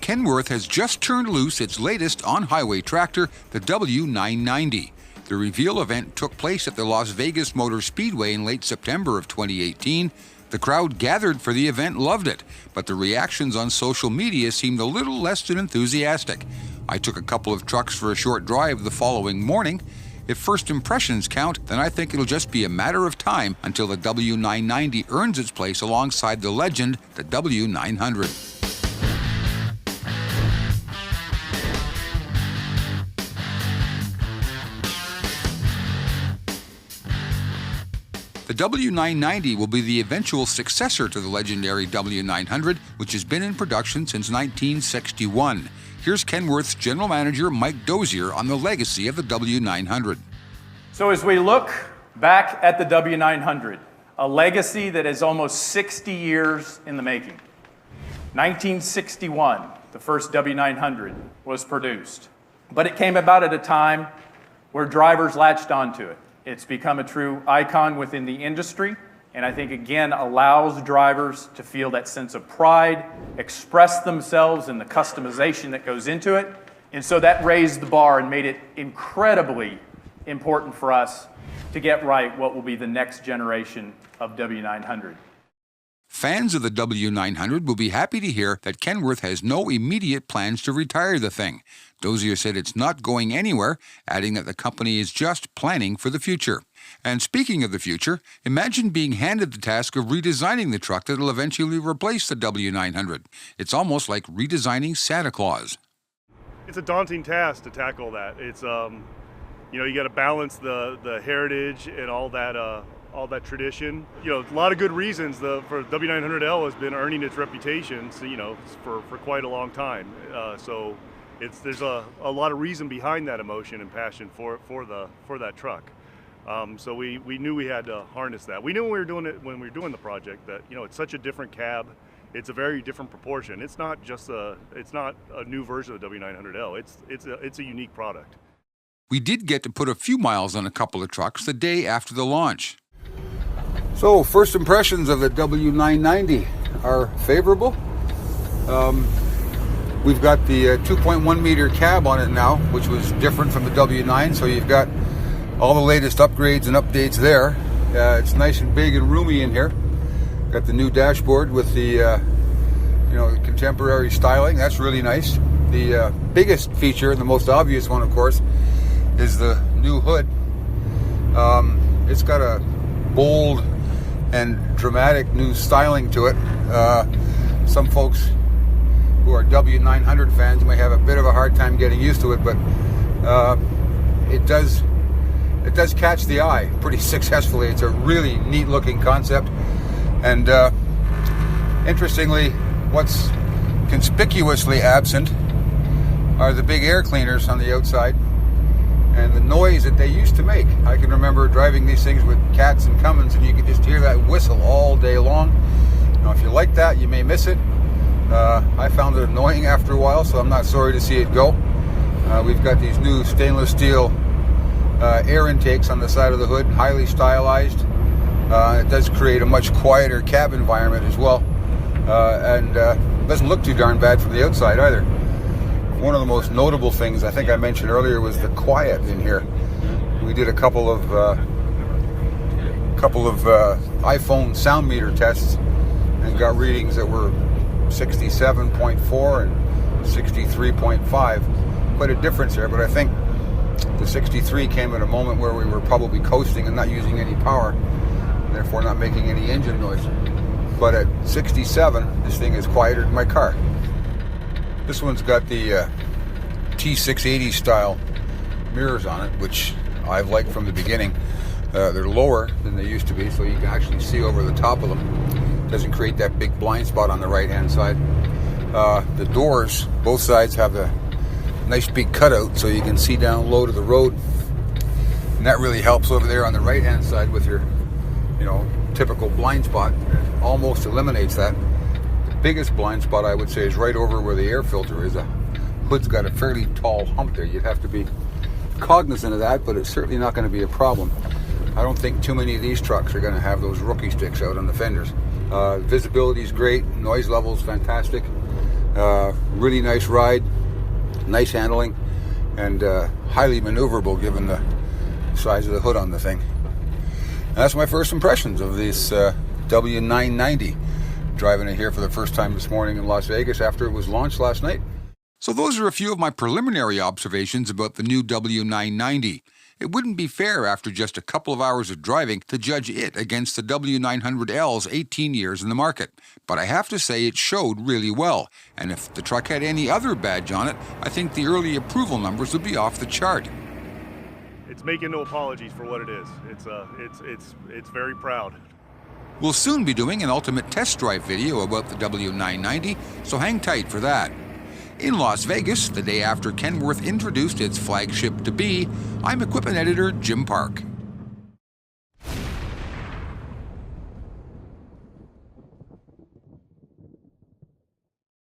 Kenworth has just turned loose its latest on-highway tractor, the W990. The reveal event took place at the Las Vegas Motor Speedway in late September of 2018. The crowd gathered for the event loved it, but the reactions on social media seemed a little less than enthusiastic. I took a couple of trucks for a short drive the following morning. If first impressions count, then I think it'll just be a matter of time until the W990 earns its place alongside the legend, the W900. The W990 will be the eventual successor to the legendary W900, which has been in production since 1961. Here's Kenworth's General Manager Mike Dozier on the legacy of the W900. So as we look back at the W900, a legacy that is almost 60 years in the making. 1961, the first W900 was produced. But it came about at a time where drivers latched onto it. It's become a true icon within the industry, and I think, again, allows drivers to feel that sense of pride, express themselves in the customization that goes into it. And so that raised the bar and made it incredibly important for us to get right what will be the next generation of W900. Fans of the W900 will be happy to hear that Kenworth has no immediate plans to retire the thing. Dozier said it's not going anywhere, adding that the company is just planning for the future. And speaking of the future, imagine being handed the task of redesigning the truck that will eventually replace the W900. It's almost like redesigning Santa Claus. It's a daunting task to tackle that. It's you got to balance the heritage and all that tradition. A lot of good reasons for W900L has been earning its reputation, for quite a long time. So there's a lot of reason behind that emotion and passion for that truck. So we knew we had to harness that. We knew when we were doing the project that it's such a different cab. It's a very different proportion. It's not a new version of the W900L. It's a unique product. We did get to put a few miles on a couple of trucks the day after the launch. So, first impressions of the W990 are favorable. We've got the 2.1 meter cab on it now, which was different from the W9, so you've got all the latest upgrades and updates there. It's nice and big and roomy in here. Got the new dashboard with the contemporary styling. That's really nice. The biggest feature, and the most obvious one, of course, is the new hood. It's got a bold and dramatic new styling to it. Some folks who are W900 fans may have a bit of a hard time getting used to it, but it does catch the eye pretty successfully. It's a really neat looking concept, and interestingly, what's conspicuously absent are the big air cleaners on the outside and the noise that they used to make. I can remember driving these things with Cats and Cummins, and you could just hear that whistle all day long. If you like that, you may miss it. I found it annoying after a while, so I'm not sorry to see it go. We've got these new stainless steel air intakes on the side of the hood, highly stylized. It does create a much quieter cab environment as well, and doesn't look too darn bad from the outside either. One of the most notable things I think I mentioned earlier was the quiet in here. We did a couple of iPhone sound meter tests and got readings that were 67.4 and 63.5. Quite a difference there, but I think the 63 came at a moment where we were probably coasting and not using any power, and therefore not making any engine noise. But at 67, this thing is quieter than my car. This one's got the T680 style mirrors on it, which I've liked from the beginning. They're lower than they used to be, so you can actually see over the top of them. Doesn't create that big blind spot on the right hand side. The doors, both sides, have a nice big cutout so you can see down low to the road, and that really helps over there on the right hand side with your typical blind spot. It almost eliminates that. Biggest blind spot, I would say, is right over where the air filter is. The hood's got a fairly tall hump there. You'd have to be cognizant of that, but it's certainly not going to be a problem. I don't think too many of these trucks are going to have those rookie sticks out on the fenders. Visibility is great. Noise level is fantastic. Really nice ride, nice handling, and highly maneuverable given the size of the hood on the thing. And that's my first impressions of this W990. Driving it here for the first time this morning in Las Vegas after it was launched last night. So those are a few of my preliminary observations about the new W990. It wouldn't be fair after just a couple of hours of driving to judge it against the W900L's 18 years in the market. But I have to say it showed really well, and if the truck had any other badge on it, I think the early approval numbers would be off the chart. It's making no apologies for what it is. It's very proud. We'll soon be doing an ultimate test drive video about the W990, so hang tight for that. In Las Vegas, the day after Kenworth introduced its flagship to be, I'm equipment editor Jim Park.